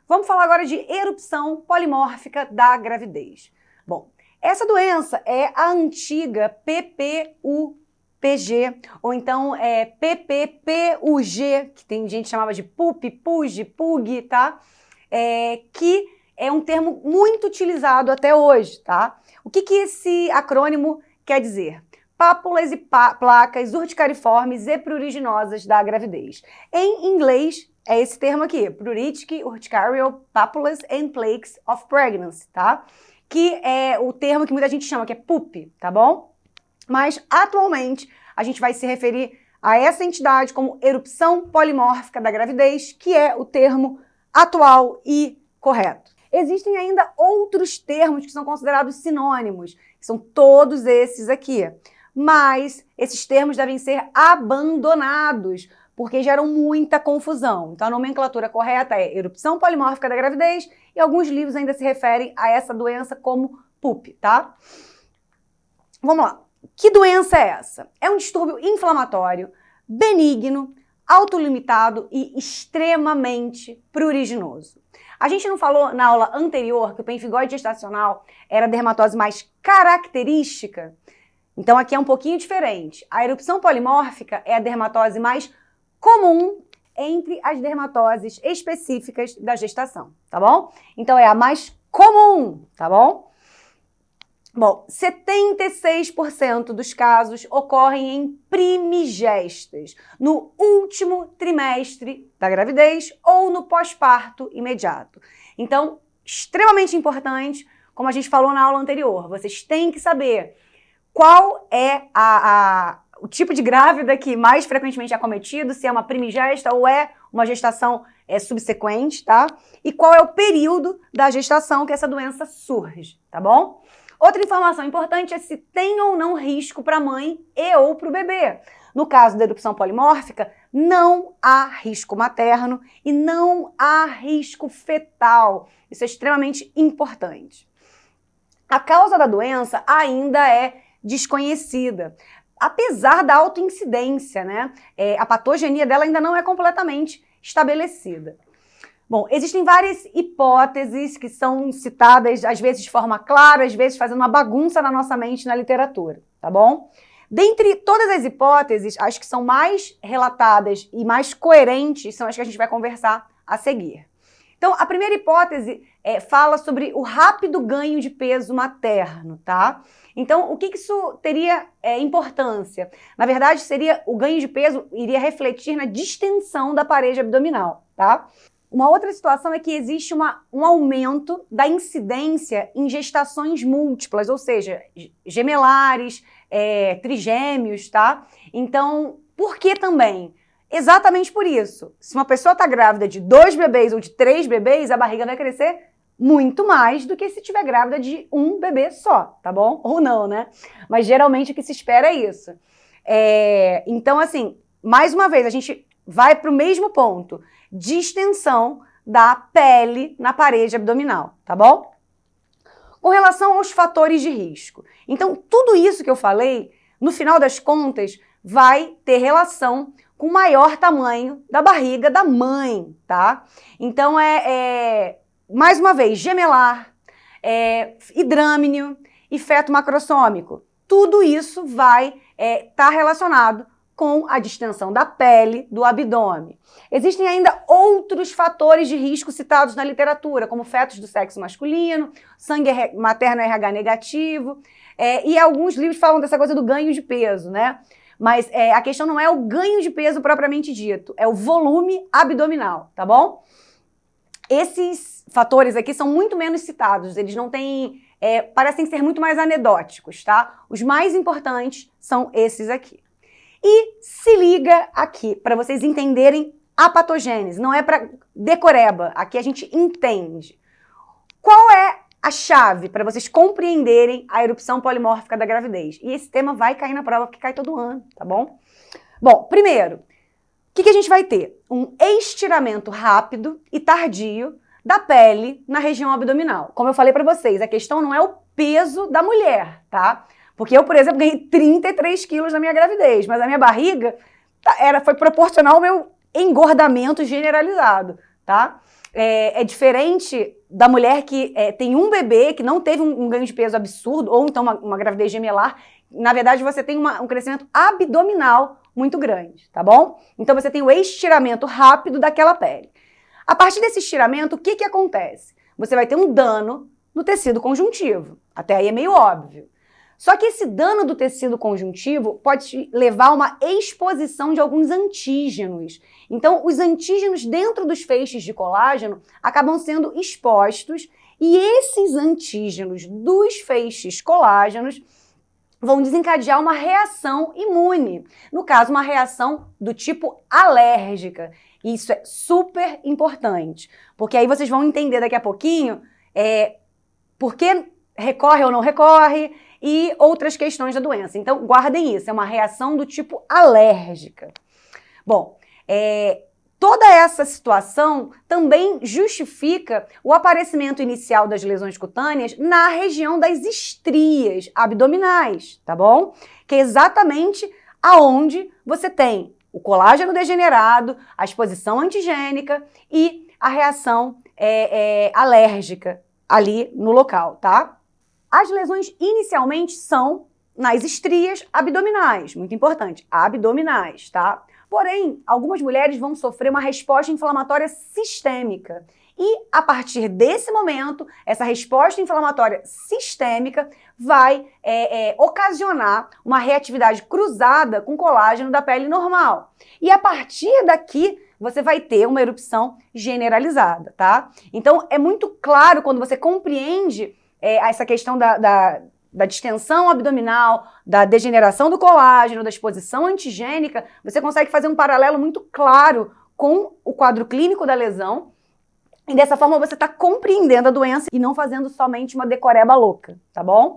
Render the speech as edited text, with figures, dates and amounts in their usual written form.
Vamos falar agora de erupção polimórfica da gravidez. Bom, essa doença é a antiga PPUPG, ou então PPPUG, que tem gente que chamava de PUP, PUG, PUG, tá? Que é um termo muito utilizado até hoje, tá? O que esse acrônimo quer dizer? Pápulas e placas urticariformes e pruriginosas da gravidez. Em inglês, é esse termo aqui, Pruritic Urticarial Papulas and Plaques of Pregnancy, tá? Que é o termo que muita gente chama, que é PUP, tá bom? Mas, atualmente, a gente vai se referir a essa entidade como erupção polimórfica da gravidez, que é o termo atual e correto. Existem ainda outros termos que são considerados sinônimos, que são todos esses aqui. Mas esses termos devem ser abandonados, porque geram muita confusão. Então, a nomenclatura correta é erupção polimórfica da gravidez e alguns livros ainda se referem a essa doença como PUP, tá? Vamos lá. Que doença é essa? É um distúrbio inflamatório, benigno, autolimitado e extremamente pruriginoso. A gente não falou na aula anterior que o pemphigoide gestacional era a dermatose mais característica? Então aqui é um pouquinho diferente. A erupção polimórfica é a dermatose mais comum entre as dermatoses específicas da gestação, tá bom? Então é a mais comum, tá bom? Bom, 76% dos casos ocorrem em primigestas, no último trimestre da gravidez ou no pós-parto imediato. Então, extremamente importante, como a gente falou na aula anterior, vocês têm que saber qual é o tipo de grávida que mais frequentemente é acometido, se é uma primigesta ou é uma gestação subsequente, tá? E qual é o período da gestação que essa doença surge, tá bom? Outra informação importante é se tem ou não risco para a mãe e ou para o bebê. No caso da erupção polimórfica, não há risco materno e não há risco fetal. Isso é extremamente importante. A causa da doença ainda é desconhecida, apesar da autoincidência, né? A patogenia dela ainda não é completamente estabelecida. Bom, existem várias hipóteses que são citadas, às vezes de forma clara, às vezes fazendo uma bagunça na nossa mente na literatura, tá bom? Dentre todas as hipóteses, as que são mais relatadas e mais coerentes são as que a gente vai conversar a seguir. Então, a primeira hipótese fala sobre o rápido ganho de peso materno, tá? Então, o que isso teria importância? Na verdade, seria o ganho de peso iria refletir na distensão da parede abdominal, tá? Uma outra situação é que existe um aumento da incidência em gestações múltiplas, ou seja, gemelares, trigêmeos, tá? Então, por que também? Exatamente por isso. Se uma pessoa está grávida de 2 bebês ou de 3 bebês, a barriga vai crescer muito mais do que se estiver grávida de um bebê só, tá bom? Ou não, né? Mas geralmente o que se espera é isso. Então, assim, mais uma vez, a gente vai para o mesmo ponto. Distensão da pele na parede abdominal, tá bom? Com relação aos fatores de risco. Então, tudo isso que eu falei, no final das contas, vai ter relação com o maior tamanho da barriga da mãe, tá? Então, mais uma vez, gemelar, hidrâminio e feto macrossômico. Tudo isso vai estar relacionado com a distensão da pele do abdômen. Existem ainda outros fatores de risco citados na literatura, como fetos do sexo masculino, sangue materno RH negativo, e alguns livros falam dessa coisa do ganho de peso, né? Mas a questão não é o ganho de peso propriamente dito, é o volume abdominal, tá bom? Esses fatores aqui são muito menos citados, eles não têm, parecem ser muito mais anedóticos, tá? Os mais importantes são esses aqui. E se liga aqui, para vocês entenderem a patogênese, não é para decoreba, aqui a gente entende. Qual é a chave para vocês compreenderem a erupção polimórfica da gravidez? E esse tema vai cair na prova, porque cai todo ano, tá bom? Bom, primeiro, o que a gente vai ter? Um estiramento rápido e tardio da pele na região abdominal. Como eu falei para vocês, a questão não é o peso da mulher, tá? Porque eu, por exemplo, ganhei 33 quilos na minha gravidez, mas a minha barriga foi proporcional ao meu engordamento generalizado, tá? É diferente da mulher que tem um bebê, que não teve um ganho de peso absurdo, ou então uma gravidez gemelar. Na verdade, você tem um crescimento abdominal muito grande, tá bom? Então, você tem o estiramento rápido daquela pele. A partir desse estiramento, o que acontece? Você vai ter um dano no tecido conjuntivo. Até aí é meio óbvio. Só que esse dano do tecido conjuntivo pode levar a uma exposição de alguns antígenos. Então, os antígenos dentro dos feixes de colágeno acabam sendo expostos e esses antígenos dos feixes colágenos vão desencadear uma reação imune. No caso, uma reação do tipo alérgica. Isso é super importante, porque aí vocês vão entender daqui a pouquinho por que recorre ou não recorre e outras questões da doença. Então, guardem isso, é uma reação do tipo alérgica. Bom, toda essa situação também justifica o aparecimento inicial das lesões cutâneas na região das estrias abdominais, tá bom? Que é exatamente aonde você tem o colágeno degenerado, a exposição antigênica e a reação alérgica ali no local, tá? As lesões inicialmente são nas estrias abdominais, muito importante, abdominais, tá? Porém, algumas mulheres vão sofrer uma resposta inflamatória sistêmica. E, a partir desse momento, essa resposta inflamatória sistêmica vai ocasionar uma reatividade cruzada com colágeno da pele normal. E, a partir daqui, você vai ter uma erupção generalizada, tá? Então, é muito claro quando você compreende essa questão da distensão abdominal, da degeneração do colágeno, da exposição antigênica, você consegue fazer um paralelo muito claro com o quadro clínico da lesão. E dessa forma você está compreendendo a doença e não fazendo somente uma decoreba louca, tá bom?